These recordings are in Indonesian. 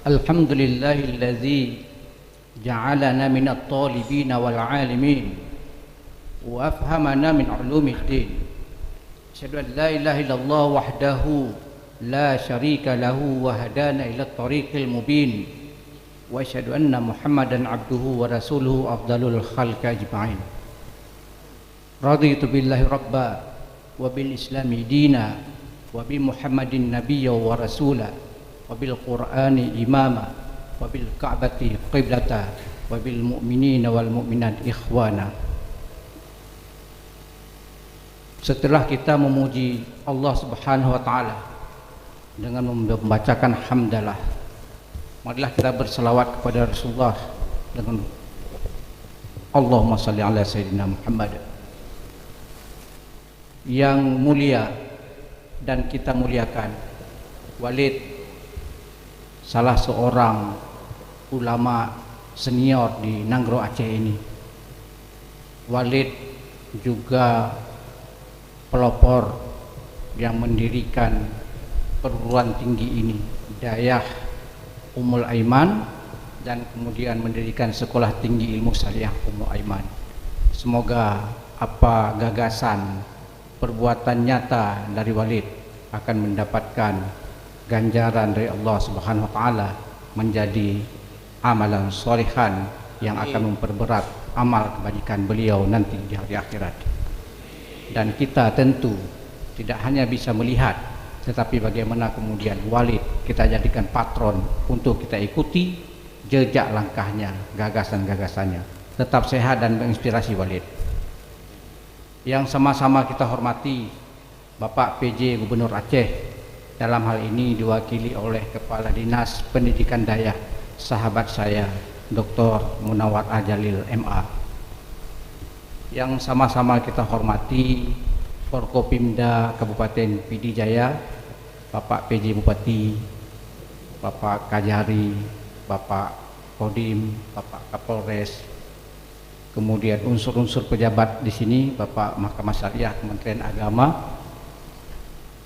Alhamdulillahilladzi ja'alana minat talibin wal alimin wa afhamana min ulumiddin. Asyhadu an la ilaha illallah wahdahu la syarika lahu wa hadana ila tariqil mubin wa asyhadu anna Muhammadan abduhu wa rasuluhu afdalul khalqi ajma'in. Raditu billahi rabba wa bil islami dina wa bi Muhammadin nabiyya wa rasula wa bil qur'ani imama wa bil ka'bati qiblata wa bil mu'minina wal mu'minat ikhwana. Setelah kita memuji Allah Subhanahu wa taala dengan membacakan hamdalah, marilah kita berselawat kepada Rasulullah dengan Allahumma shalli ala sayyidina Muhammad. Yang mulia dan kita muliakan Walid, salah seorang ulama senior di Nanggro Aceh ini. Walid juga pelopor yang mendirikan perguruan tinggi ini, Dayah Ummul Aiman, dan kemudian mendirikan sekolah tinggi ilmu syariah Ummul Aiman. Semoga apa gagasan perbuatan nyata dari Walid akan mendapatkan ganjaran dari Allah Subhanahu wa taala menjadi amalan sholihan yang akan memperberat amal kebajikan beliau nanti di hari akhirat. Dan kita tentu tidak hanya bisa melihat, tetapi bagaimana kemudian Walid kita jadikan patron untuk kita ikuti jejak langkahnya, gagasan-gagasannya. Tetap sehat dan menginspirasi Walid. Yang sama-sama kita hormati Bapak PJ Gubernur Aceh, dalam hal ini diwakili oleh Kepala Dinas Pendidikan Dayah, sahabat saya Dr. Munawar Ajalil MA. Yang sama-sama kita hormati Forkopimda Kabupaten PD Jaya, Bapak PJ Bupati, Bapak Kajari, Bapak Kodim, Bapak Kapolres, kemudian unsur-unsur pejabat di sini, Bapak Mahkamah Syariah Kementerian Agama,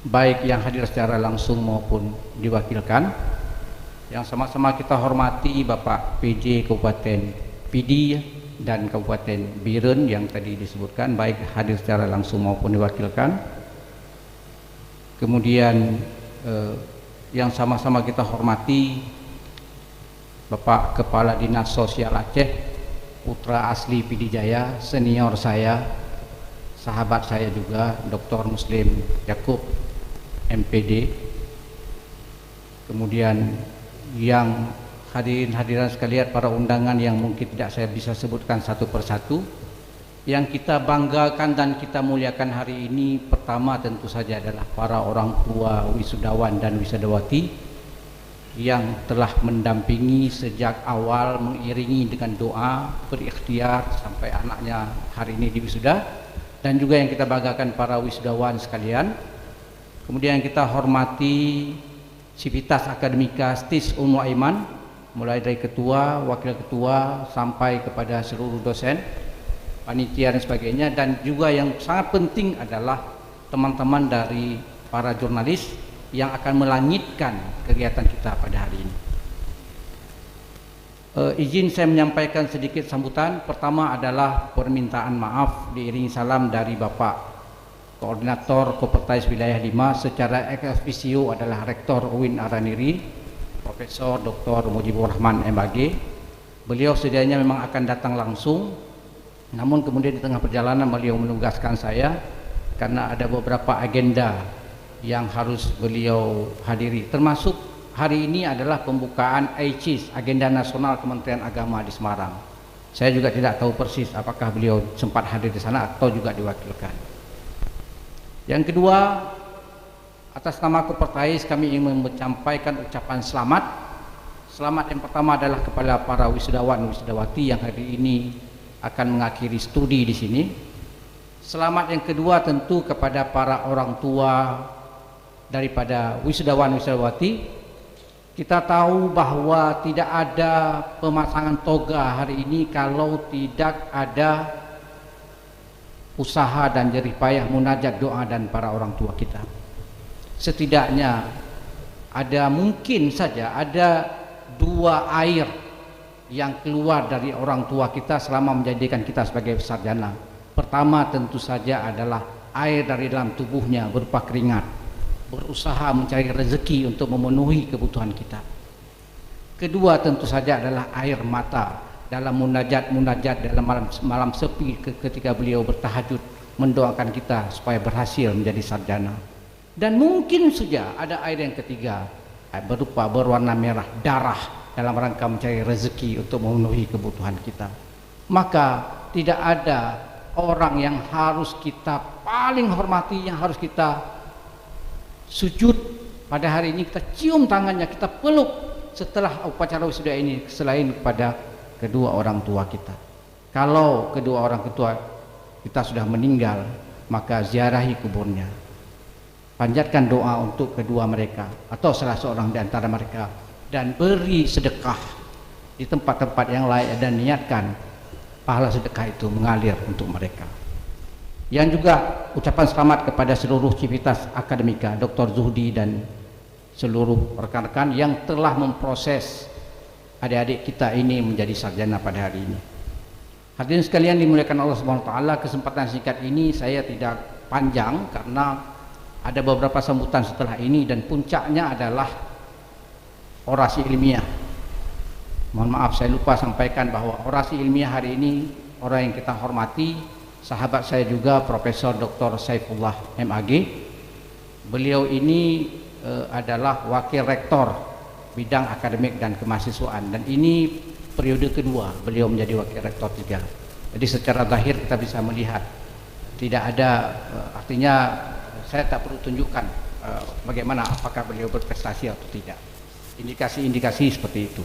baik yang hadir secara langsung maupun diwakilkan. Yang sama-sama kita hormati Bapak PJ Kabupaten PD dan Kabupaten Biren yang tadi disebutkan, baik hadir secara langsung maupun diwakilkan. Kemudian yang sama-sama kita hormati Bapak Kepala Dinas Sosial Aceh, putra asli PD Jaya, senior saya, sahabat saya juga, Dr. Muslim Yakub MPD. Kemudian yang hadirin sekalian, para undangan yang mungkin tidak saya bisa sebutkan satu persatu, yang kita banggakan dan kita muliakan hari ini, pertama tentu saja adalah para orang tua wisudawan dan wisudawati yang telah mendampingi sejak awal, mengiringi dengan doa, berikhtiar sampai anaknya hari ini diwisuda. Dan juga yang kita banggakan para wisudawan sekalian. Kemudian kita hormati Sivitas Akademika STIS Ummul Aiman, mulai dari ketua, wakil ketua, sampai kepada seluruh dosen, panitia dan sebagainya. Dan juga yang sangat penting adalah teman-teman dari para jurnalis yang akan melangitkan kegiatan kita pada hari ini. Izin saya menyampaikan sedikit sambutan. Pertama adalah permintaan maaf diiringi salam dari Bapak Koordinator Kopertais Wilayah 5 secara ex officio adalah Rektor UIN Araniri, Profesor Dr. Mujibur Rahman MAG. Beliau sedianya memang akan datang langsung, namun kemudian di tengah perjalanan beliau menugaskan saya karena ada beberapa agenda yang harus beliau hadiri, termasuk hari ini adalah pembukaan AICIS, Agenda Nasional Kementerian Agama di Semarang. Saya juga tidak tahu persis apakah beliau sempat hadir di sana atau juga diwakilkan. Yang kedua, atas nama Kopertais kami ingin menyampaikan ucapan selamat. Selamat yang pertama adalah kepada para wisudawan wisudawati yang hari ini akan mengakhiri studi di sini. Selamat yang kedua tentu kepada para orang tua daripada wisudawan wisudawati. Kita tahu bahwa tidak ada pemasangan toga hari ini kalau tidak ada usaha dan jerih payah munajat doa dan para orang tua kita. Setidaknya ada mungkin saja ada dua air yang keluar dari orang tua kita selama menjadikan kita sebagai sarjana. Pertama tentu saja adalah air dari dalam tubuhnya berupa keringat, berusaha mencari rezeki untuk memenuhi kebutuhan kita. Kedua tentu saja adalah air mata dalam munajat dalam malam sepi ketika beliau bertahajud mendoakan kita supaya berhasil menjadi sarjana. Dan mungkin saja ada air yang ketiga berupa berwarna merah, darah, dalam rangka mencari rezeki untuk memenuhi kebutuhan kita. Maka tidak ada orang yang harus kita paling hormati, yang harus kita sujud pada hari ini, kita cium tangannya, kita peluk setelah upacara wisuda ini, selain kepada kedua orang tua kita. Kalau kedua orang tua kita sudah meninggal, maka ziarahi kuburnya, panjatkan doa untuk kedua mereka atau salah seorang di antara mereka, dan beri sedekah di tempat-tempat yang layak, dan niatkan pahala sedekah itu mengalir untuk mereka. Yang juga ucapan selamat kepada seluruh civitas akademika, Dr. Zuhdi dan seluruh rekan-rekan yang telah memproses adik-adik kita ini menjadi sarjana pada hari ini. Hadirin sekalian dimuliakan Allah Subhanahu wa taala, kesempatan singkat ini saya tidak panjang karena ada beberapa sambutan setelah ini, dan puncaknya adalah orasi ilmiah. Mohon maaf saya lupa sampaikan bahwa orasi ilmiah hari ini orang yang kita hormati, sahabat saya juga Profesor Dr. Saifullah MAG. Beliau ini adalah wakil rektor bidang akademik dan kemahasiswaan, dan ini periode kedua beliau menjadi wakil rektor juga. Jadi secara zahir kita bisa melihat tidak ada artinya saya tak perlu tunjukkan bagaimana apakah beliau berprestasi atau tidak. Indikasi-indikasi seperti itu.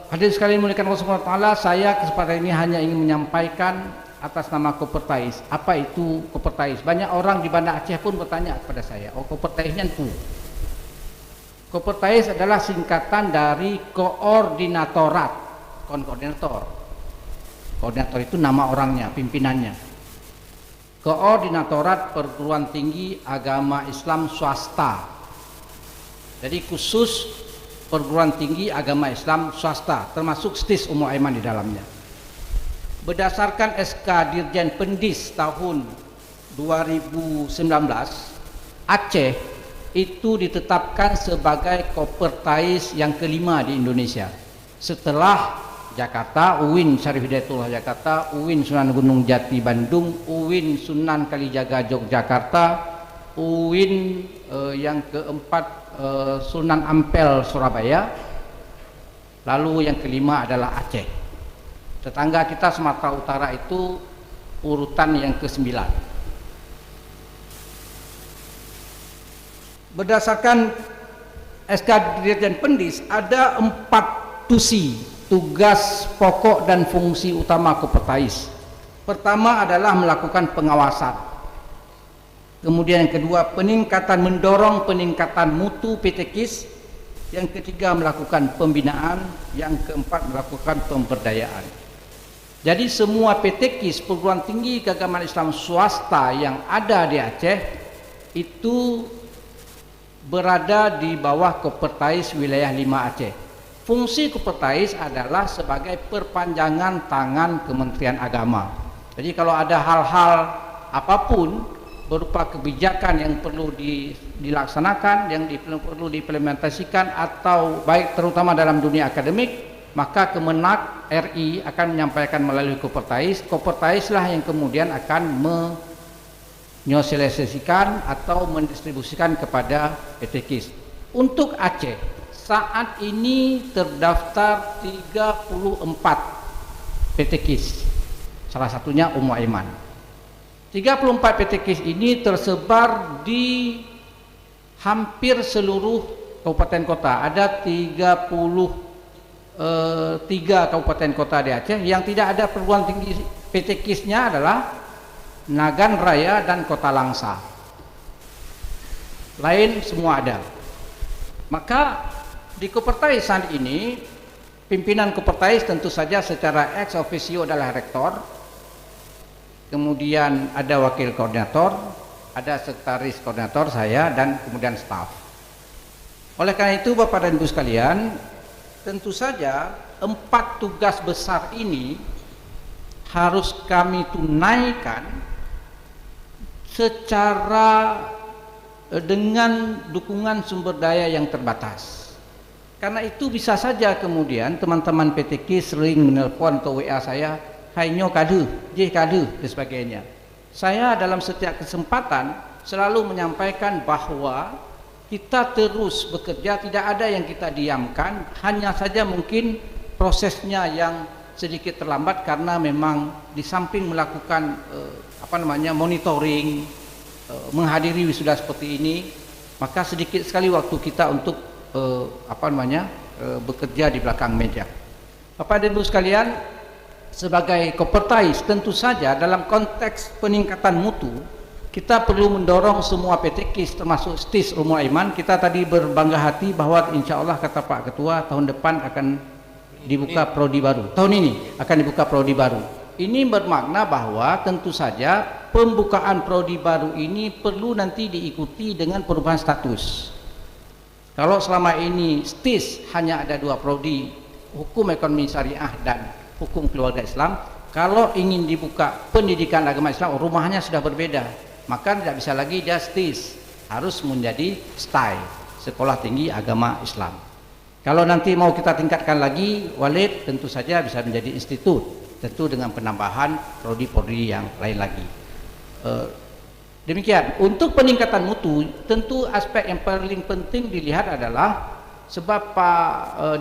Hadirin sekalian muliakan Allah Subhanahu wa taala, saya kesempatan ini hanya ingin menyampaikan atas nama Kopertais. Apa itu Kopertais? Banyak orang di Banda Aceh pun bertanya kepada saya, oh Kopertaisnya itu. Kopertais adalah singkatan dari koordinatorat, koordinator. Koordinator itu nama orangnya, pimpinannya. Koordinatorat Perguruan Tinggi Agama Islam Swasta. Jadi khusus perguruan tinggi agama Islam swasta, termasuk STIS Ummul Aiman di dalamnya. Berdasarkan SK Dirjen Pendis tahun 2019, Aceh itu ditetapkan sebagai Kopertais yang kelima di Indonesia. Setelah Jakarta, UIN Syarif Hidayatullah Jakarta, UIN Sunan Gunung Jati Bandung, UIN Sunan Kalijaga Yogyakarta, UIN yang keempat Sunan Ampel Surabaya, lalu yang kelima adalah Aceh. Tetangga kita Sumatera Utara itu urutan yang ke-9. Berdasarkan SK Dirjen Pendis ada 4 tusi tugas pokok dan fungsi utama Kopertais. Pertama adalah melakukan pengawasan. Kemudian yang kedua, mendorong peningkatan mutu PT KIS. Yang ketiga, melakukan pembinaan. Yang keempat, melakukan pemberdayaan. Jadi semua PT KIS, perguruan tinggi keagamaan Islam swasta yang ada di Aceh, itu berada di bawah Kopertais wilayah 5 Aceh. Fungsi Kopertais adalah sebagai perpanjangan tangan Kementerian Agama. Jadi kalau ada hal-hal apapun berupa kebijakan yang perlu dilaksanakan, yang perlu diimplementasikan, atau baik terutama dalam dunia akademik, maka Kemenak RI akan menyampaikan melalui Kopertais. Kopertais lah yang kemudian akan menyosialisasikan atau mendistribusikan kepada PT KIS. Untuk Aceh saat ini terdaftar 34 PT KIS, salah satunya Ummul Aiman. 34 PT KIS ini tersebar di hampir seluruh kabupaten kota. Ada 33 kabupaten kota di Aceh. Yang tidak ada perguruan tinggi PT KIS-nya adalah Nagan Raya dan Kota Langsa. Lain semua ada. Maka di Kopertais saat ini, pimpinan Kopertais tentu saja secara ex officio adalah rektor. Kemudian ada wakil koordinator, ada sekretaris koordinator saya, dan kemudian staf. Oleh karena itu Bapak dan Ibu sekalian, tentu saja 4 tugas besar ini harus kami tunaikan secara dengan dukungan sumber daya yang terbatas. Karena itu bisa saja kemudian teman-teman PTK sering menelpon atau WA saya, hai nyo kadu, je kadu dan sebagainya. Saya dalam setiap kesempatan selalu menyampaikan bahwa kita terus bekerja, tidak ada yang kita diamkan, hanya saja mungkin prosesnya yang sedikit terlambat karena memang di samping melakukan monitoring, menghadiri wisuda seperti ini, maka sedikit sekali waktu kita untuk bekerja di belakang meja. Bapak dan Ibu sekalian, sebagai Kopertais tentu saja dalam konteks peningkatan mutu kita perlu mendorong semua PTKIS termasuk STIS Ulumul Iman. Kita tadi berbangga hati bahwa insya Allah kata Pak Ketua tahun depan akan dibuka prodi baru. Tahun ini akan dibuka prodi baru. Ini bermakna bahwa tentu saja pembukaan prodi baru ini perlu nanti diikuti dengan perubahan status. Kalau selama ini STIS hanya ada 2 prodi, hukum ekonomi syariah dan hukum keluarga Islam, kalau ingin dibuka pendidikan agama Islam, rumahnya sudah berbeda, maka tidak bisa lagi dia STIS, harus menjadi STAI, Sekolah Tinggi Agama Islam. Kalau nanti mau kita tingkatkan lagi, Walid tentu saja bisa menjadi institut, tentu dengan penambahan prodi-prodi yang lain lagi. Demikian. Untuk peningkatan mutu, tentu aspek yang paling penting dilihat adalah sebab Pak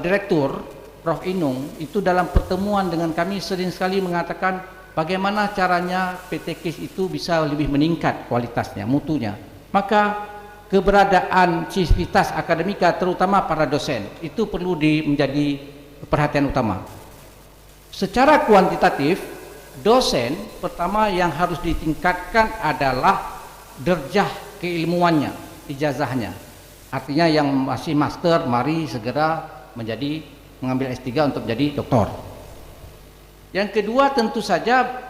Direktur Prof. Inung itu dalam pertemuan dengan kami sering sekali mengatakan bagaimana caranya PTKIS itu bisa lebih meningkat kualitasnya, mutunya. Maka keberadaan civitas akademika terutama para dosen itu perlu menjadi perhatian utama. Secara kuantitatif, dosen pertama yang harus ditingkatkan adalah derjah keilmuannya, ijazahnya. Artinya yang masih master, mari segera mengambil S3 untuk menjadi doktor. Yang kedua tentu saja,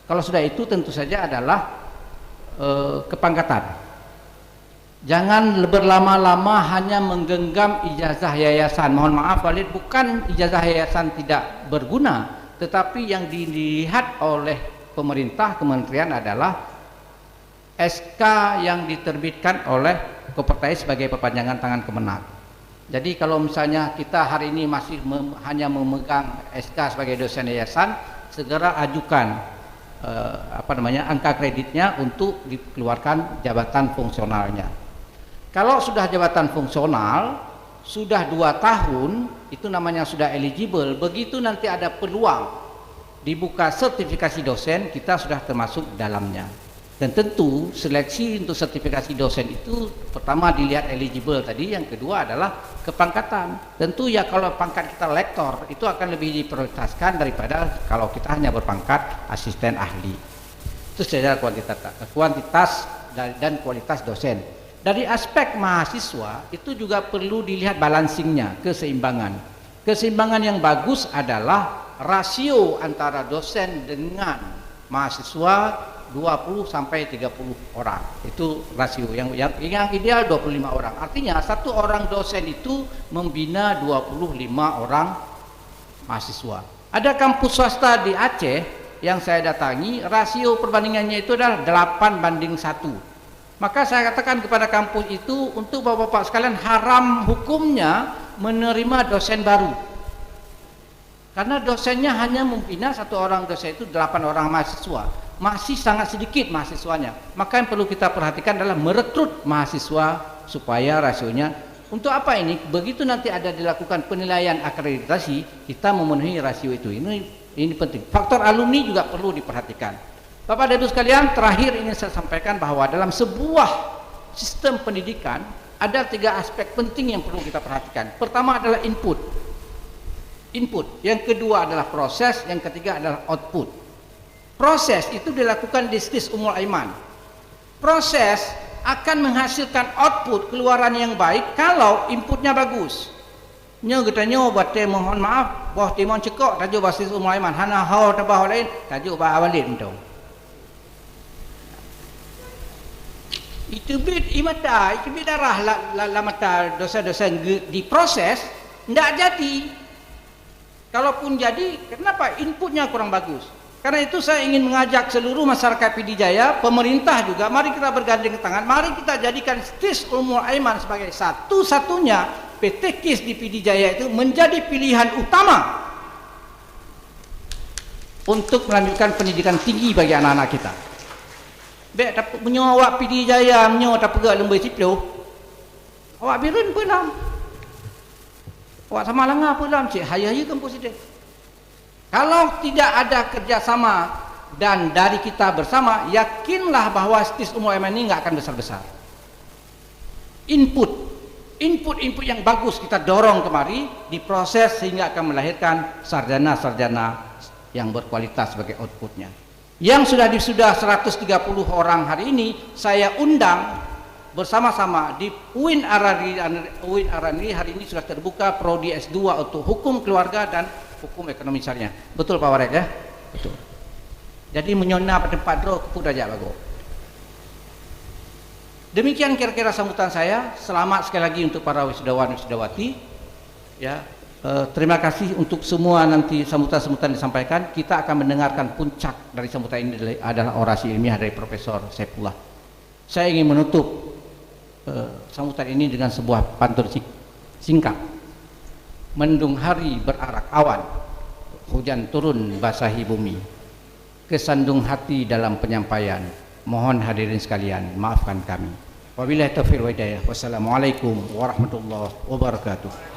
kalau sudah itu tentu saja adalah kepangkatan. Jangan berlama-lama hanya menggenggam ijazah yayasan. Mohon maaf Walid, bukan ijazah yayasan tidak berguna, tetapi yang dilihat oleh pemerintah, kementerian adalah SK yang diterbitkan oleh Kopertais sebagai perpanjangan tangan Kemenak. Jadi kalau misalnya kita hari ini masih hanya memegang SK sebagai dosen yayasan, segera ajukan angka kreditnya untuk dikeluarkan jabatan fungsionalnya. Kalau sudah jabatan fungsional, sudah 2 tahun, itu namanya sudah eligible. Begitu nanti ada peluang dibuka sertifikasi dosen, kita sudah termasuk dalamnya. Dan tentu seleksi untuk sertifikasi dosen itu pertama dilihat eligible tadi, yang kedua adalah kepangkatan. Tentu ya kalau pangkat kita lektor itu akan lebih diprioritaskan daripada kalau kita hanya berpangkat asisten ahli. Itu secara kuantitas dan kualitas dosen. Dari aspek mahasiswa itu juga perlu dilihat balancingnya, keseimbangan. Keseimbangan yang bagus adalah rasio antara dosen dengan mahasiswa 20 sampai 30 orang. Itu rasio yang ideal 25 orang. Artinya satu orang dosen itu membina 25 orang mahasiswa. Ada kampus swasta di Aceh yang saya datangi, rasio perbandingannya itu adalah 8:1. Maka saya katakan kepada kampus itu, untuk Bapak-bapak sekalian, haram hukumnya menerima dosen baru. Karena dosennya hanya membina satu orang dosen itu 8 orang mahasiswa. Masih sangat sedikit mahasiswanya. Maka yang perlu kita perhatikan adalah merekrut mahasiswa supaya rasionya. Untuk apa ini? Begitu nanti ada dilakukan penilaian akreditasi, kita memenuhi rasio itu. Ini penting. Faktor alumni juga perlu diperhatikan. Bapak dan Ibu sekalian, terakhir ini saya sampaikan bahwa dalam sebuah sistem pendidikan ada 3 aspek penting yang perlu kita perhatikan. Pertama adalah input, yang kedua adalah proses, yang ketiga adalah output. Proses itu dilakukan di STIS Ulumul Iman. Proses akan menghasilkan output keluaran yang baik kalau inputnya bagus. Nyo katanya bate mohon maaf, boh timon cekok tajuk basis Ulumul Iman, hana hau tabah lain tajuk ba awalin tu. Itubit imata, itubit darah la mata dosa-dosa diproses, tidak jadi. Kalaupun jadi, kenapa inputnya kurang bagus? Karena itu saya ingin mengajak seluruh masyarakat PD Jaya, pemerintah juga, mari kita bergandeng tangan, mari kita jadikan STIS Ummul Aiman sebagai satu-satunya PT KIS di PD Jaya itu menjadi pilihan utama untuk melanjutkan pendidikan tinggi bagi anak-anak kita. Baik dapat menyawak PD Jaya, menyo tak pegak lembai siplo. Awak birun pun lam. Awak sama langah pun lam, cik hayah kampus itu. Kalau tidak ada kerjasama dan dari kita bersama, yakinlah bahwa STIS Ummul Aiman ini nggak akan besar-besar. Input yang bagus kita dorong kemari, diproses sehingga akan melahirkan sarjana-sarjana yang berkualitas sebagai outputnya. Yang sudah 130 orang hari ini saya undang bersama-sama di UIN Aranri hari ini sudah terbuka prodi S2 untuk hukum keluarga dan hukum ekonomi syariah. Betul Pak Warid ya? Betul. Jadi menyona pada tempat dro keput aja bago. Demikian kira-kira sambutan saya. Selamat sekali lagi untuk para wisudawan wisudawati. Ya. Terima kasih untuk semua nanti sambutan-sambutan disampaikan. Kita akan mendengarkan puncak dari sambutan ini adalah orasi ilmiah dari Profesor Saifullah. Saya ingin menutup sambutan ini dengan sebuah pantun singkat. Mendung hari berarak awan, hujan turun basahi bumi. Kesandung hati dalam penyampaian. Mohon hadirin sekalian maafkan kami. Wabillahi taufiq wal hidayah. Wassalamualaikum warahmatullahi wabarakatuh.